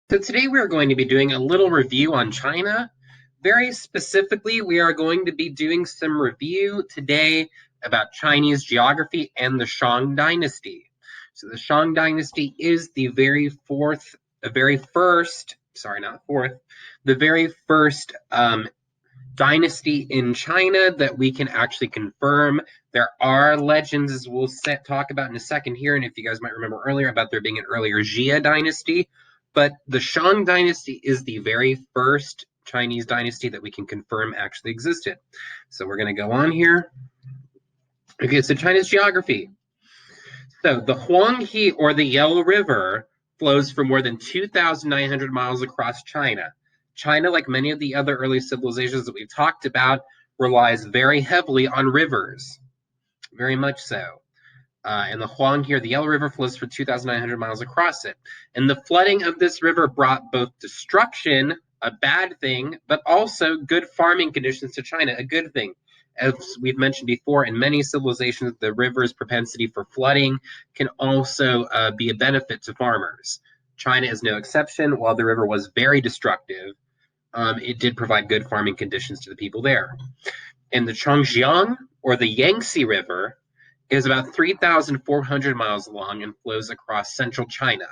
So today we are going to be doing a little review on China. Very specifically, we are going to be doing some review today about Chinese geography and the Shang Dynasty. So the Shang Dynasty is the very first, sorry, not fourth, the very first dynasty in China that we can actually confirm. There are legends, as we'll talk about in a second here, and if you guys might remember earlier about there being an earlier Jia dynasty, but the Shang dynasty is the very first Chinese dynasty that we can confirm actually existed. So we're going to go on here. Okay, so China's geography. So the Huanghe, or the Yellow River, flows for more than 2,900 miles across China. China, like many of the other early civilizations that we've talked about, relies very heavily on rivers, very much so. And the Huanghe, or the Yellow River, flows for 2,900 miles across it. And the flooding of this river brought both destruction, a bad thing, but also good farming conditions to China, a good thing. As we've mentioned before, in many civilizations, the river's propensity for flooding can also be a benefit to farmers. China is no exception. While the river was very destructive, it did provide good farming conditions to the people there. And the Chongjiang, or the Yangtze River, is about 3,400 miles long and flows across central China.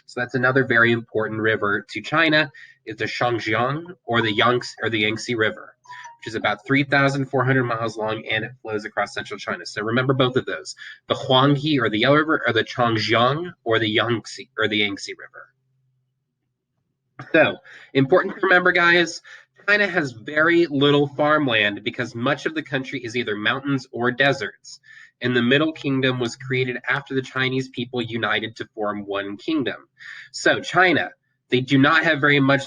So that's another very important river to China, is the Chongjiang, or the Yangtze River, which is about 3,400 miles long, and it flows across central China. So remember both of those: the Huanghe, or the Yellow River, or the Chongjiang, or the Yangtze River. So important to remember, guys. China has very little farmland because much of the country is either mountains or deserts. And the Middle Kingdom was created after the Chinese people united to form one kingdom. So, China, they do not have very much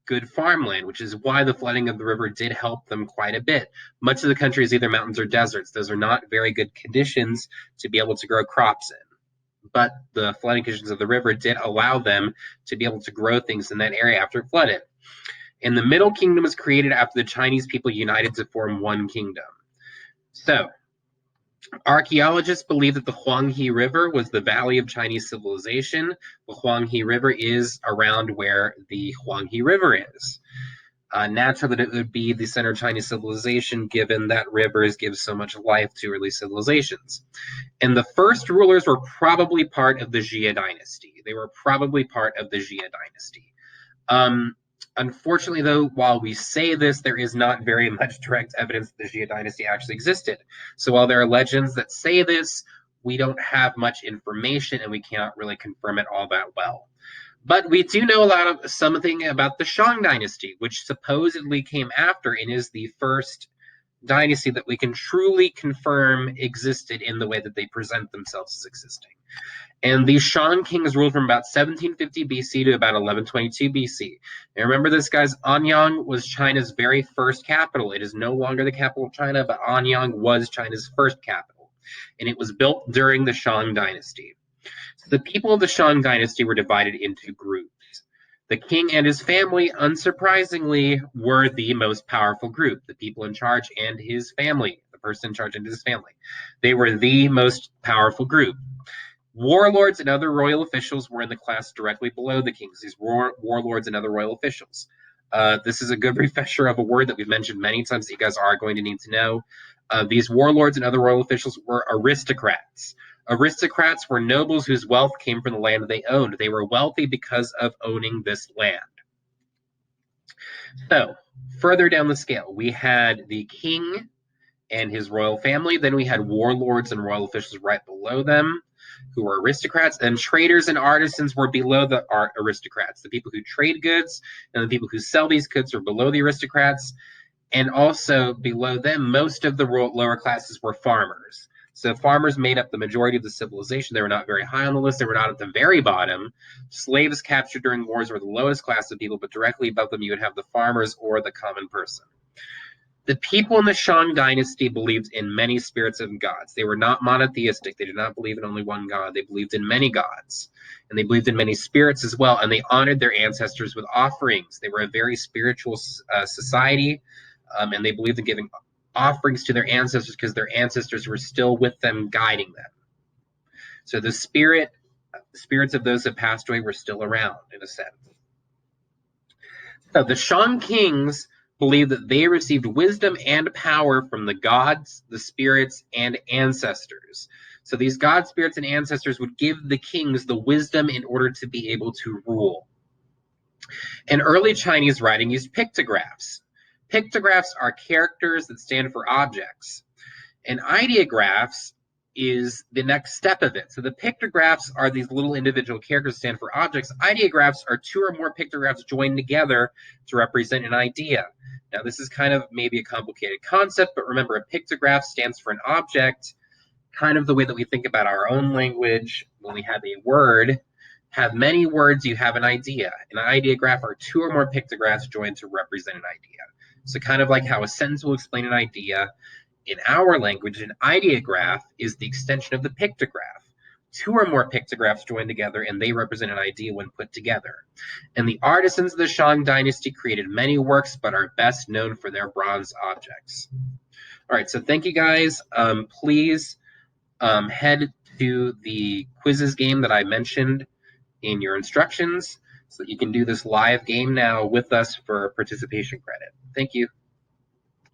good farmland, which is why the flooding of the river did help them quite a bit. Much of the country is either mountains or deserts. Those are not very good conditions to be able to grow crops in, but the flooding conditions of the river did allow them to be able to grow things in that area after it flooded. And the Middle Kingdom was created after the Chinese people united to form one kingdom. So, archaeologists believe that the Huanghe River was the valley of Chinese civilization. The Huanghe River is around where the Huanghe River is. Natural that it would be the center of Chinese civilization, given that rivers give so much life to early civilizations. And the first rulers were probably part of the Jia dynasty. They were probably part of the Jia dynasty. Um, Unfortunately, though, while we say this, there is not very much direct evidence that the Jia dynasty actually existed. So while there are legends that say this, we don't have much information and we cannot really confirm it all that well. But we do know a lot of something about the Shang dynasty, which supposedly came after and is the first dynasty that we can truly confirm existed in the way that they present themselves as existing. And these Shang kings ruled from about 1750 BC to about 1122 BC. And remember this, guys, Anyang was China's very first capital. It is no longer the capital of China, but Anyang was China's first capital. And it was built during the Shang dynasty. So the people of the Shang dynasty were divided into groups. The king and his family, unsurprisingly, were the most powerful group. The people in charge and his family, the person in charge and his family. They were the most powerful group. Warlords and other royal officials were in the class directly below the kings, these warlords and other royal officials. This is a good refresher of a word that we've mentioned many times that you guys are going to need to know. These warlords and other royal officials were aristocrats. Aristocrats were nobles whose wealth came from the land that they owned. They were wealthy because of owning this land. So, further down the scale, we had the king and his royal family. Then we had warlords and royal officials right below them, who were aristocrats, and traders and artisans were below the aristocrats. The people who trade goods and the people who sell these goods were below the aristocrats. And also below them, most of the lower classes were farmers. So farmers made up the majority of the civilization. They were not very high on the list. They were not at the very bottom. Slaves captured during wars were the lowest class of people, but directly above them you would have the farmers or the common person. The people in the Shang dynasty believed in many spirits and gods. They were not monotheistic. They did not believe in only one god. They believed in many gods. And they believed in many spirits as well. And they honored their ancestors with offerings. They were a very spiritual society. And they believed in giving offerings to their ancestors because their ancestors were still with them, guiding them. So the spirit The spirits of those who passed away were still around, in a sense. So the Shang kings believed that they received wisdom and power from the gods, the spirits, and ancestors. So these god spirits and ancestors would give the kings the wisdom in order to be able to rule. And early Chinese writing used pictographs. Pictographs are characters that stand for objects. And ideographs is the next step of it. So the pictographs are these little individual characters that stand for objects. Ideographs are two or more pictographs joined together to represent an idea. Now, this is kind of maybe a complicated concept, but remember, a pictograph stands for an object, kind of the way that we think about our own language. When we have a word, have many words, you have an idea. An ideograph are two or more pictographs joined to represent an idea. So kind of like how a sentence will explain an idea, in our language, an ideograph is the extension of the pictograph. Two or more pictographs joined together, and they represent an idea when put together. And the artisans of the Shang Dynasty created many works, but are best known for their bronze objects. All right, so thank you guys. Please head to the quizzes game that I mentioned in your instructions so that you can do this live game now with us for participation credit. Thank you.